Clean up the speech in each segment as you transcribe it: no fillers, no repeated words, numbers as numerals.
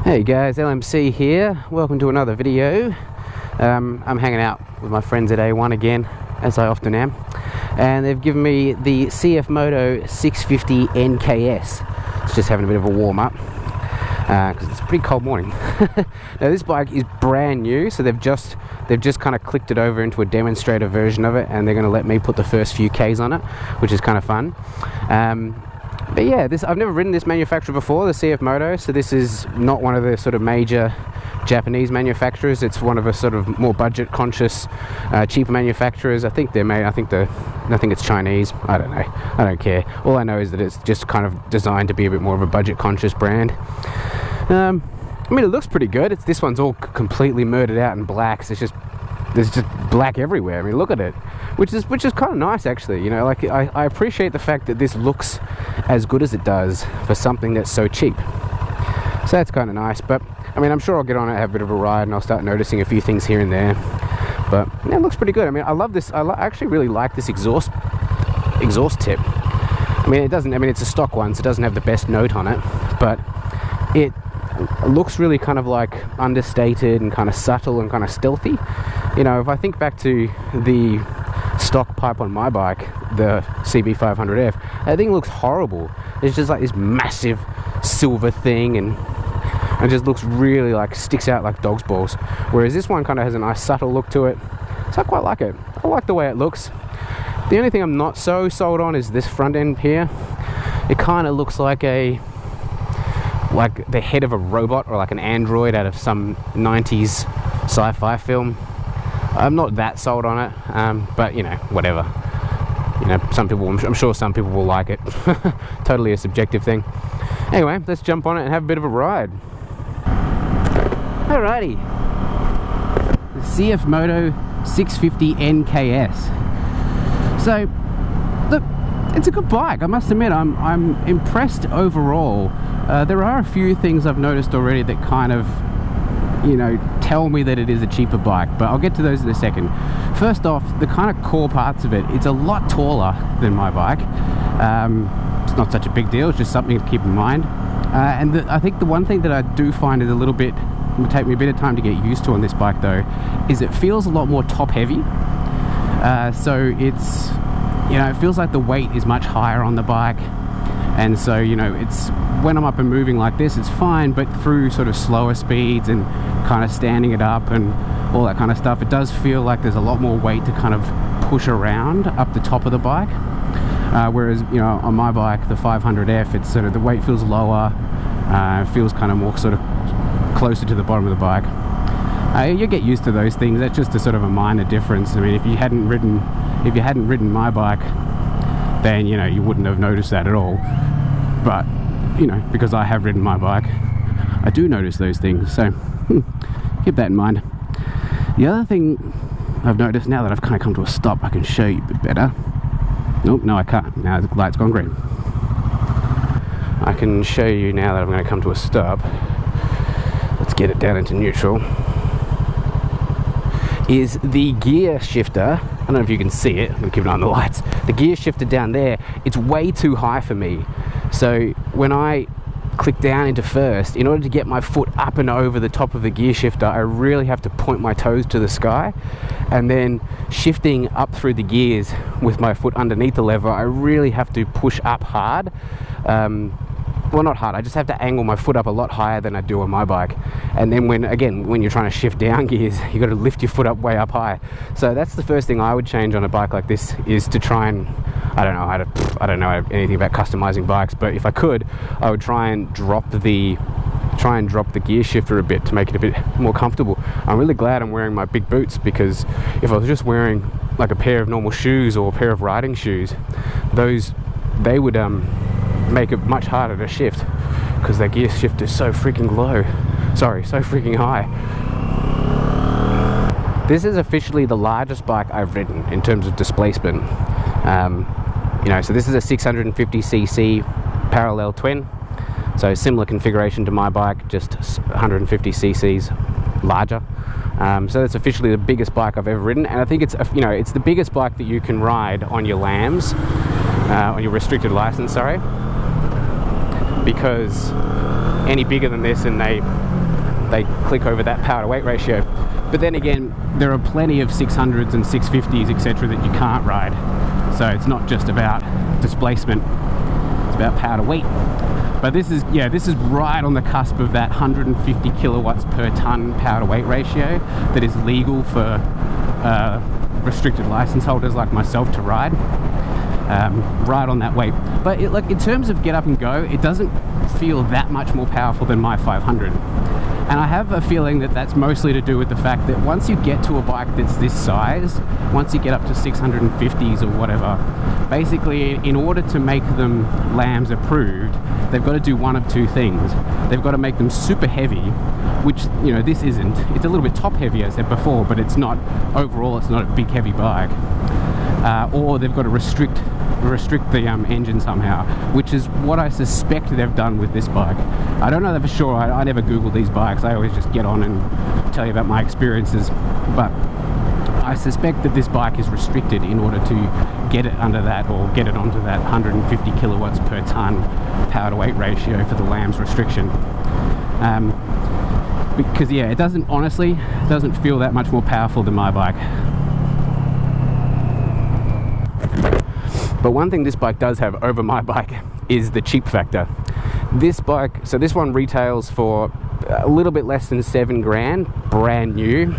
Hey guys, LMC here. Welcome to another video. I'm hanging out with my friends at A1 again, as I often am, and they've given me the CFMOTO 650 NKS. It's just having a bit of a warm up because it's a pretty cold morning. Now this bike is brand new, so they've just kind of clicked it over into a demonstrator version of it, and they're going to let me put the first few Ks on it, which is kind of fun. But yeah, I've never ridden this manufacturer before, the CFMOTO, so this is not one of the sort of major Japanese manufacturers. It's one of a sort of more budget conscious, cheaper manufacturers. I think it's Chinese. I don't know. I don't care. All I know is that it's just kind of designed to be a bit more of a budget conscious brand. I mean, it looks pretty good. This one's all completely murdered out in black, so there's just black everywhere. I mean, look at it, which is kind of nice, actually. You know, like I appreciate the fact that this looks as good as it does for something that's so cheap. So that's kind of nice. But I mean, I'm sure I'll get on it, have a bit of a ride, and I'll start noticing a few things here and there. But yeah, it looks pretty good. I mean, I love this. I actually really like this exhaust tip. I mean, it's a stock one, so it doesn't have the best note on it, but it looks really kind of like understated and kind of subtle and kind of stealthy. You know, if I think back to the stock pipe on my bike, the CB500F, that thing looks horrible. It's just like this massive silver thing, and it just looks really like, sticks out like dog's balls. Whereas this one kind of has a nice subtle look to it, so I quite like it. I like the way it looks. The only thing I'm not so sold on is this front end here. It kind of looks like the head of a robot, or like an android out of some 90s sci-fi film. I'm not that sold on it, but you know, whatever. You know, I'm sure some people will like it. Totally a subjective thing. Anyway, let's jump on it and have a bit of a ride. Alrighty. The CFMOTO 650 NKS. So, look, it's a good bike. I must admit, I'm impressed overall. There are a few things I've noticed already that kind of, you know, tell me that it is a cheaper bike, but I'll get to those in a second. First off, the kind of core parts of it's a lot taller than my bike. It's not such a big deal, it's just something to keep in mind. I think the one thing that I do find is will take me a bit of time to get used to on this bike though, is it feels a lot more top heavy. So it's, you know, it feels like the weight is much higher on the bike. And so, you know, it's when I'm up and moving like this, it's fine, but through sort of slower speeds and kind of standing it up and all that kind of stuff, it does feel like there's a lot more weight to kind of push around up the top of the bike. Whereas, you know, on my bike, the 500F, it's sort of, the weight feels lower, feels kind of more sort of closer to the bottom of the bike. You get used to those things. That's just a sort of a minor difference. I mean, if you hadn't ridden my bike, then, you know, you wouldn't have noticed that at all. But, you know, because I have ridden my bike, I do notice those things. So keep that in mind. The other thing I've noticed, now that I've kind of come to a stop, I can show you a bit better. Nope, no I can't. Now the light's gone green. I can show you now that I'm going to come to a stop. Let's get it down into neutral. Is the gear shifter. I don't know if you can see it. I'm going to keep an eye on the lights. The gear shifter down there, it's way too high for me. So when I click down into first, in order to get my foot up and over the top of the gear shifter, I really have to point my toes to the sky. And then shifting up through the gears with my foot underneath the lever, I really have to push up hard. Well, not hard, I just have to angle my foot up a lot higher than I do on my bike. And then when you're trying to shift down gears, you got to lift your foot up way up high. So that's the first thing I would change on a bike like this, is to try and, I don't know anything about customizing bikes, but if I could, I would try and drop the gear shifter a bit to make it a bit more comfortable. I'm really glad I'm wearing my big boots, because if I was just wearing like a pair of normal shoes or a pair of riding shoes, they would make it much harder to shift, because their gear shift is so freaking so freaking high. This is officially the largest bike I've ridden in terms of displacement. You know, so this is a 650cc parallel twin, so similar configuration to my bike, just 150cc's larger. So that's officially the biggest bike I've ever ridden, and I think it's, you know, it's the biggest bike that you can ride on your LAMs, on your restricted license, sorry. Because any bigger than this and they they click over that power to weight ratio. But then again, there are plenty of 600s and 650s, etc., that you can't ride. So it's not just about displacement, it's about power to weight. But this is right on the cusp of that 150 kilowatts per ton power to weight ratio that is legal for restricted license holders like myself to ride. Right on that weight. But like in terms of get up and go, it doesn't feel that much more powerful than my 500. And I have a feeling that that's mostly to do with the fact that once you get to a bike that's this size, once you get up to 650s or whatever, basically in order to make them LAMS approved, they've got to do one of two things. They've got to make them super heavy, which, you know, this isn't. It's a little bit top heavy, as I said before, but it's not, overall it's not a big heavy bike. Or they've got to restrict the engine somehow, which is what I suspect they've done with this bike. I don't know that for sure. I never Google these bikes. I always just get on and tell you about my experiences. But I suspect that this bike is restricted in order to get it under that, or get it onto that 150 kilowatts per ton power to weight ratio for the LAMS restriction. Because yeah, it doesn't feel that much more powerful than my bike. But one thing this bike does have over my bike is the cheap factor. This bike, so this one retails for a little bit less than $7,000, brand new,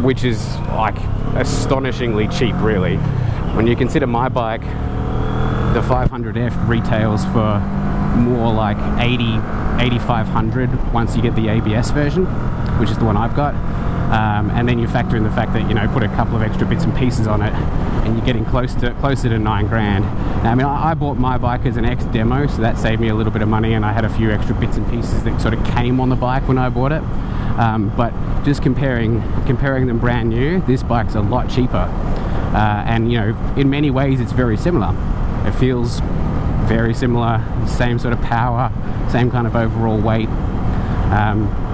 which is like astonishingly cheap, really. When you consider my bike, the 500F retails for more like $8,500 once you get the ABS version, which is the one I've got. And then you factor in the fact that, you know, put a couple of extra bits and pieces on it, and you're getting closer to $9,000. Now, I mean, I bought my bike as an ex-demo, so that saved me a little bit of money, and I had a few extra bits and pieces that sort of came on the bike when I bought it. But just comparing them brand new, this bike's a lot cheaper. And, you know, in many ways it's very similar. It feels very similar, same sort of power, same kind of overall weight.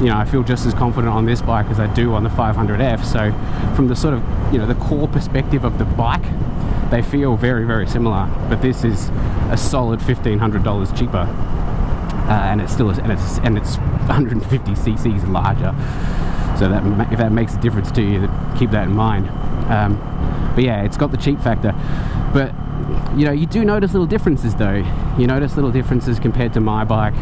You know, I feel just as confident on this bike as I do on the 500F. So from the sort of, you know, the core perspective of the bike, they feel very, very similar. But this is a solid $1,500 cheaper, and it's 150 cc's larger. So that, if that makes a difference to you, keep that in mind. But yeah, it's got the cheap factor. But you know, you do notice little differences though. You notice little differences compared to my bike.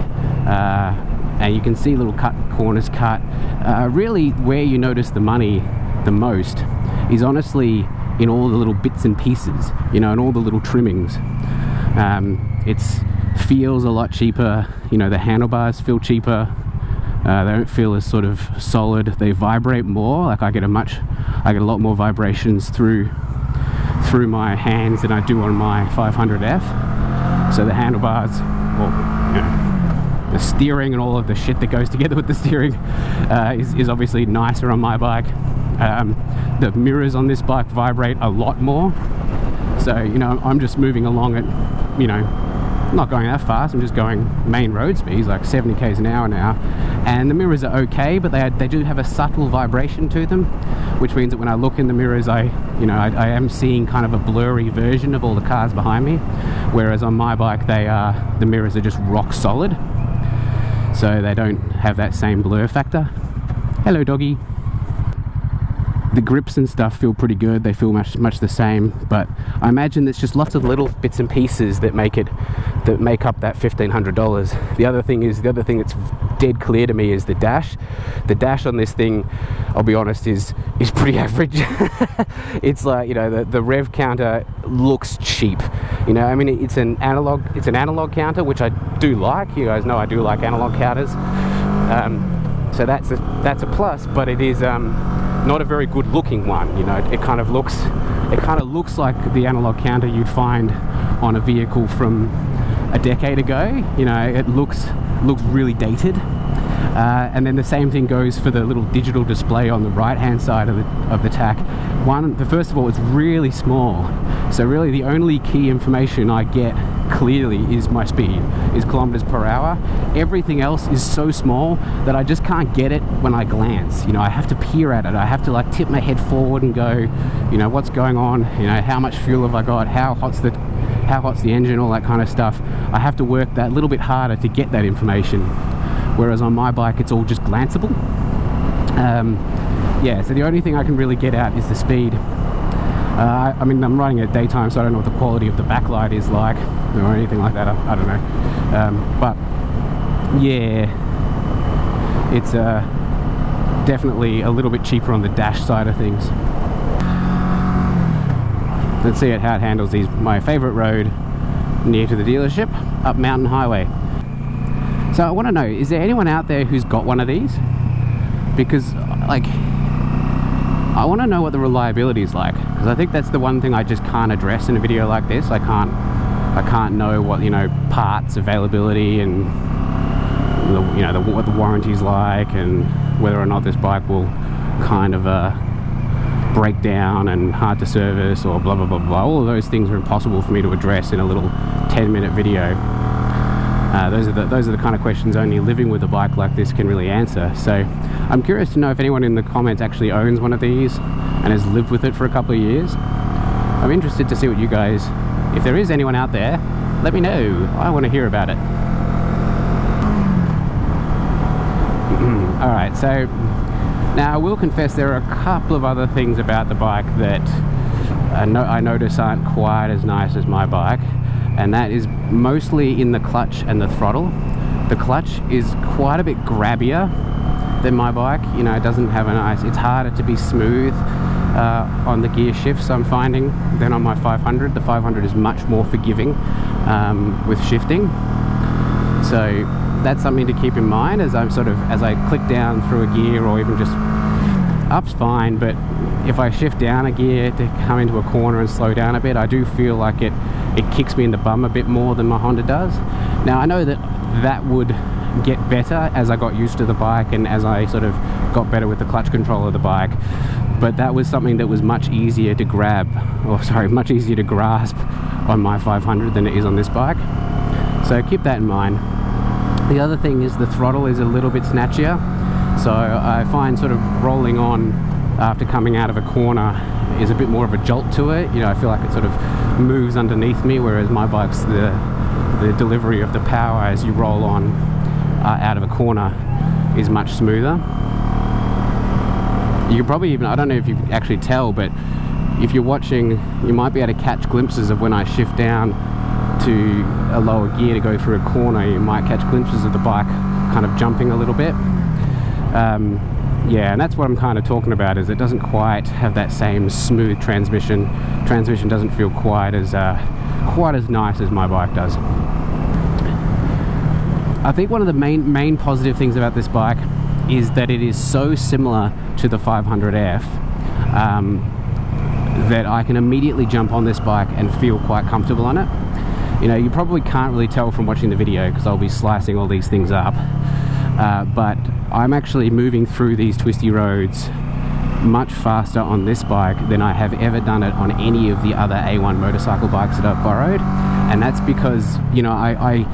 And you can see little corners cut. Really, where you notice the money the most is honestly in all the little bits and pieces, you know, and all the little trimmings. It feels a lot cheaper. You know, the handlebars feel cheaper. They don't feel as sort of solid. They vibrate more. Like I get a lot more vibrations through my hands than I do on my 500F. So the handlebars, well, you know, the steering and all of the shit that goes together with the steering is obviously nicer on my bike. The mirrors on this bike vibrate a lot more. So, you know, I'm just moving along at, you know, not going that fast. I'm just going main road speeds, like 70 k's an hour now. And the mirrors are okay, but they do have a subtle vibration to them, which means that when I look in the mirrors, I am seeing kind of a blurry version of all the cars behind me. Whereas on my bike, the mirrors are just rock solid. So they don't have that same blur factor. Hello, doggy. The grips and stuff feel pretty good. They feel much the same, but I imagine there's just lots of little bits and pieces that make up that $1,500. The other thing that's dead clear to me is the dash. The dash on this thing, I'll be honest, is pretty average. It's like, you know, the rev counter looks cheap. You know, I mean, it's an analog counter, which I do like. You guys know I do like analog counters. So that's a plus, but it is not a very good looking one. You know, it kind of looks like the analog counter you'd find on a vehicle from a decade ago. You know, it looks really dated. And then the same thing goes for the little digital display on the right hand side of the tack. First of all, it's really small, so really the only key information I get clearly is my speed, is kilometers per hour. Everything else is so small that I just can't get it when I glance. You know, I have to peer at it. I have to like tip my head forward and go, you know, what's going on? You know, how much fuel have I got? How hot's the engine? All that kind of stuff. I have to work that little bit harder to get that information. whereas on my bike it's all just glanceable. Yeah, so the only thing I can really get out is the speed. I mean, I'm riding at daytime, so I don't know what the quality of the backlight is like or anything like that. I don't know, but yeah, it's definitely a little bit cheaper on the dash side of things. Let's see how it handles my favorite road near to the dealership, up Mountain Highway. So I want to know, is there anyone out there who's got one of these? Because like, I want to know what the reliability is like, because I think that's the one thing I just can't address in a video like this. I can't know what, you know, parts availability and what the warranty's like, and whether or not this bike will kind of break down and hard to service or blah blah blah blah. All of those things are impossible for me to address in a little 10-minute video. Those are the kind of questions only living with a bike like this can really answer. So I'm curious to know if anyone in the comments actually owns one of these and has lived with it for a couple of years. I'm interested to see what you guys, if there is anyone out there, let me know. I want to hear about it. Alright, so now I will confess there are a couple of other things about the bike that I notice aren't quite as nice as my bike, and that is mostly in the clutch and the throttle. The clutch is quite a bit grabbier than my bike. You know, it doesn't have a nice, it's harder to be smooth on the gear shifts, I'm finding, than on my 500. The 500 is much more forgiving with shifting. So that's something to keep in mind as as I click down through a gear, or even just up's fine, but if I shift down a gear to come into a corner and slow down a bit, I do feel like it kicks me in the bum a bit more than my Honda does. Now I know that would get better as I got used to the bike and as I sort of got better with the clutch control of the bike, but that was something that was much easier to much easier to grasp on my 500 than it is on this bike. So keep that in mind. The other thing is the throttle is a little bit snatchier, so I find sort of rolling on after coming out of a corner is a bit more of a jolt to it. You know, I feel like it sort of moves underneath me, whereas my bike's the delivery of the power as you roll on out of a corner is much smoother. You can probably even, I don't know if you can actually tell, but if you're watching, you might be able to catch glimpses of when I shift down to a lower gear to go through a corner. You might catch glimpses of the bike kind of jumping a little bit. Yeah, and that's what I'm kind of talking about, is it doesn't quite have that same smooth transmission. Transmission doesn't feel quite as nice as my bike does. I think one of the main positive things about this bike is that it is so similar to the 500F that I can immediately jump on this bike and feel quite comfortable on it. You know, you probably can't really tell from watching the video because I'll be slicing all these things up, but I'm actually moving through these twisty roads much faster on this bike than I have ever done it on any of the other A1 motorcycle bikes that I've borrowed. And that's because, you know, I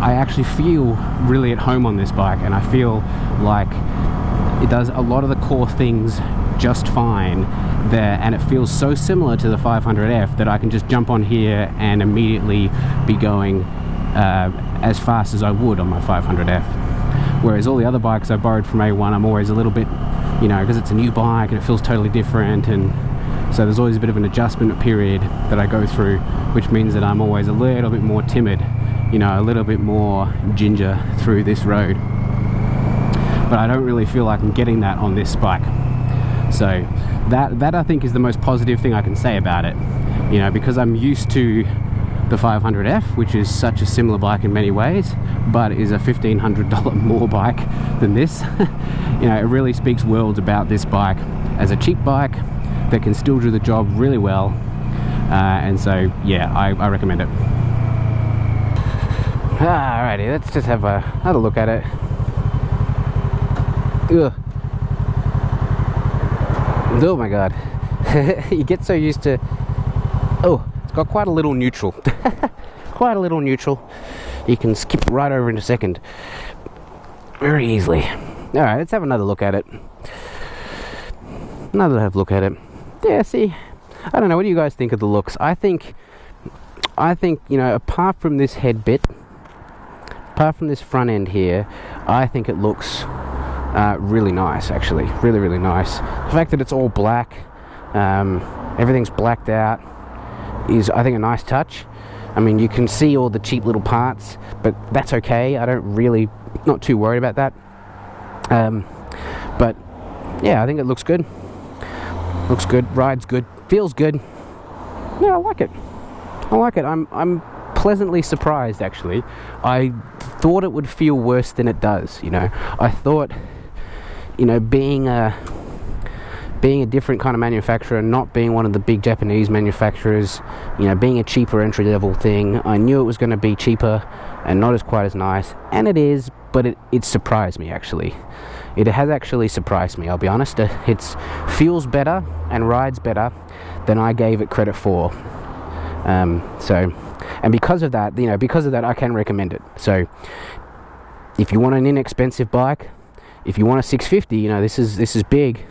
actually feel really at home on this bike, and I feel like it does a lot of the core things just fine there, and it feels so similar to the 500F that I can just jump on here and immediately be going as fast as I would on my 500F. Whereas all the other bikes I borrowed from A1, I'm always a little bit, you know, because it's a new bike and it feels totally different, and so there's always a bit of an adjustment period that I go through, which means that I'm always a little bit more timid, you know, a little bit more ginger through this road. But I don't really feel like I'm getting that on this bike. So that I think is the most positive thing I can say about it, you know, because I'm used to the 500F, which is such a similar bike in many ways, but is a $1,500 more bike than this. You know, it really speaks worlds about this bike as a cheap bike that can still do the job really well, and so yeah, I recommend it. Alrighty, let's just have another look at it. Ugh. Oh my god. You get so used to... Oh, it's got quite a little neutral. Quite a little neutral. You can skip right over in a second very easily. Alright, let's have another look at it. Yeah, see, I don't know, what do you guys think of the looks? I think, you know, apart from this head bit, apart from this front end here, I think it looks really nice, actually. Really, really nice. The fact that it's all black, everything's blacked out, is, I think, a nice touch. I mean, you can see all the cheap little parts, but that's okay. I don't really, not too worried about that. But yeah, I think it looks good. Looks good, rides good, feels good. Yeah, I like it. I like it. I'm pleasantly surprised, actually. I thought it would feel worse than it does, you know. I thought, you know, being a different kind of manufacturer, not being one of the big Japanese manufacturers, you know, being a cheaper entry-level thing, I knew it was going to be cheaper and not as quite as nice, and it is, but it surprised me, actually. It has actually surprised me, I'll be honest. It feels better and rides better than I gave it credit for. And because of that, you know, I can recommend it. So if you want an inexpensive bike, if you want a 650, you know, this is big,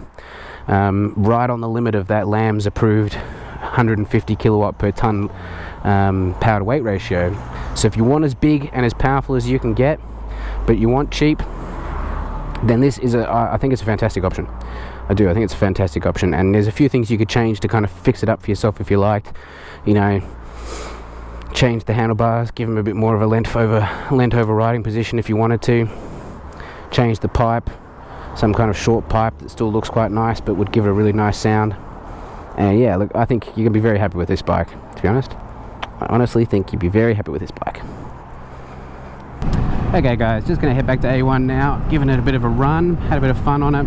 right on the limit of that Lamb's approved 150 kilowatt per ton power to weight ratio. So if you want as big and as powerful as you can get, but you want cheap, then this is I think it's a fantastic option. I think it's a fantastic option, and there's a few things you could change to kind of fix it up for yourself if you liked. You know, change the handlebars, give them a bit more of a lent over riding position if you wanted to. Change the pipe, some kind of short pipe that still looks quite nice but would give it a really nice sound. And yeah, look, I think you're gonna be very happy with this bike, to be honest. I honestly think you'd be very happy with this bike. Okay guys, just gonna head back to A1 now, giving it a bit of a run, had a bit of fun on it.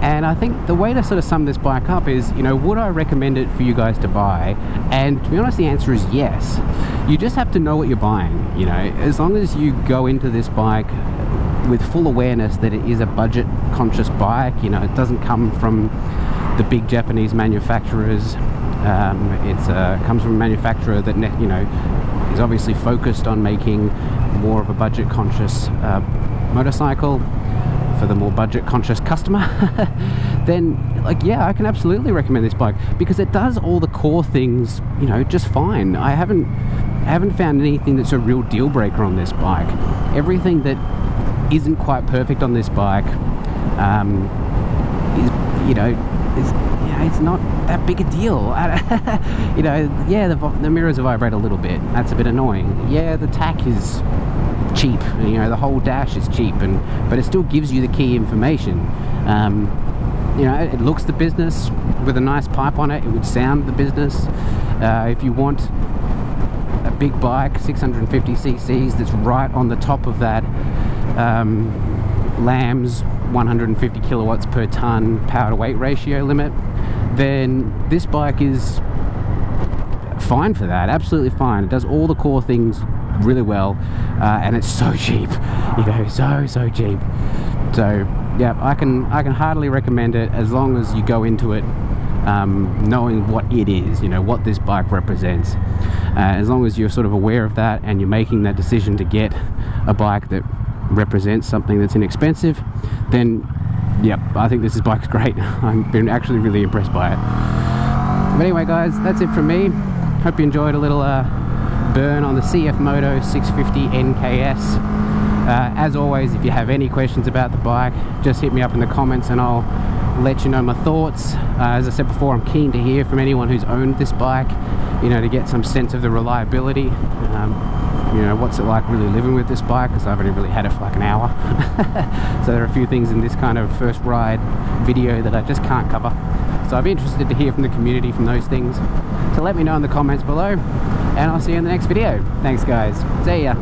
And I think the way to sort of sum this bike up is, you know, would I recommend it for you guys to buy? And to be honest, the answer is yes. You just have to know what you're buying, you know. As long as you go into this bike with full awareness that it is a budget conscious bike, you know, it doesn't come from the big Japanese manufacturers. It comes from a manufacturer that, you know, is obviously focused on making more of a budget conscious motorcycle for the more budget conscious customer. Then, like, yeah, I can absolutely recommend this bike because it does all the core things, you know, just fine. I haven't found anything that's a real deal breaker on this bike. Everything that isn't quite perfect on this bike it's not that big a deal. You know, yeah, the mirrors vibrate a little bit. That's a bit annoying. Yeah, the tack is cheap. You know, the whole dash is cheap, but it still gives you the key information. You know, it looks the business with a nice pipe on it. It would sound the business. If you want a big bike, 650 cc's, that's right on the top of that Lamb's 150 kilowatts per ton power to weight ratio limit, then this bike is fine for that. Absolutely fine. It does all the core things really well, and it's so cheap, you know, so cheap. So yeah, I can heartily recommend it as long as you go into it knowing what it is, you know, what this bike represents. As long as you're sort of aware of that and you're making that decision to get a bike that represents something that's inexpensive, then yep, I think this bike's great. I've been actually really impressed by it. But anyway guys, that's it from me. Hope you enjoyed a little burn on the CFMOTO 650 NKS. As always, if you have any questions about the bike, just hit me up in the comments and I'll let you know my thoughts. As I said before, I'm keen to hear from anyone who's owned this bike, you know, to get some sense of the reliability. You know, what's it like really living with this bike, because I've only really had it for like an hour. So there are a few things in this kind of first ride video that I just can't cover. So I'd be interested to hear from the community from those things. So let me know in the comments below, and I'll see you in the next video. Thanks guys. See ya.